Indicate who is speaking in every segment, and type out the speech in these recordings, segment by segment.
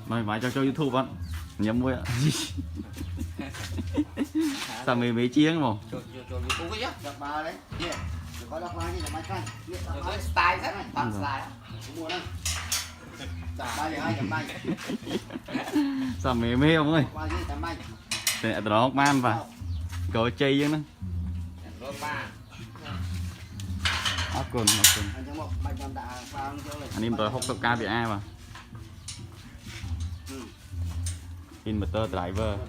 Speaker 1: mày mãi cho YouTube bạn nhắm mũi ạ. Sao mày mấy chiếng không?
Speaker 2: Cho YouTube chứ.
Speaker 3: Đập bà đấy. Có đập bà như là máy canh.
Speaker 2: Với style rất toàn style.
Speaker 3: Mua đây. Đập bà để ai đập bà.
Speaker 1: Sao mày mê không ơi?
Speaker 3: Qua dưới đập bà.
Speaker 1: Để đó không man và có chơi chứ nó.
Speaker 2: Rồi ba.
Speaker 1: Akun. Anh em tôi hút tốc ca bị ai mà. Inverter driver.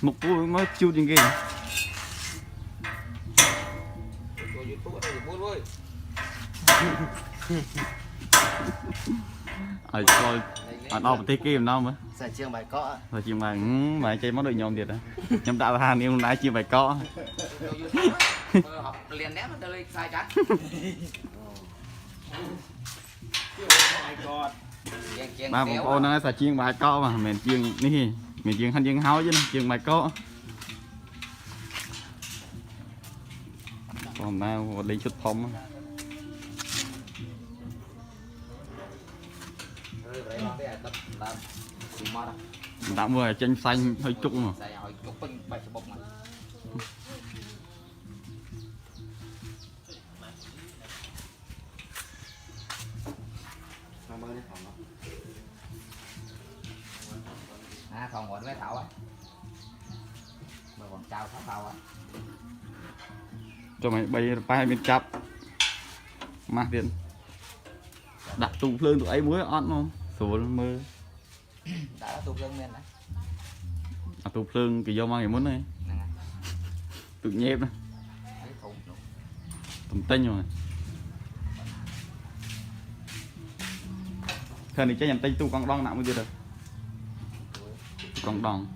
Speaker 1: Một cú mới chiêu trên kia. Ở coi ở đâu mà kia đâu mà
Speaker 3: Sài chiêng bài cọ.
Speaker 1: rồi chiều mà chơi món đội nhom thiệt á. Nhom tạo hàng em nãy chiều bài cọ.
Speaker 2: Học liền ném nó lên sai chắc.
Speaker 1: Ba bọn cô nó xài chiên bài cọ mà mình chiên ní mình chiên hành chiên háo chứ chiên bài cọ. Còn nào lấy chút phong. Đã vừa chanh xanh hơi trúc mà.
Speaker 2: Còn quên mấy thảo á. Mà còn trao thảo á.
Speaker 1: Cho mày bay bay bên chắp. Mà tiền. Đặt tủ phơi tụi ấy muối ăn không? Số mơ.
Speaker 2: Đã tụ lưng men đấy.
Speaker 1: Tủ phơi cái dâu mang cái muốn này. Tự nhép này. Tầm tinh rồi. Thời này chắc nhầm tinh tu con đong nặng mới chưa được. Con đong.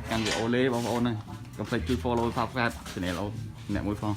Speaker 1: Căn bị ô lê bóng ô này. Cầm phải chui follow phát phát. Thì này là nè mũi phong.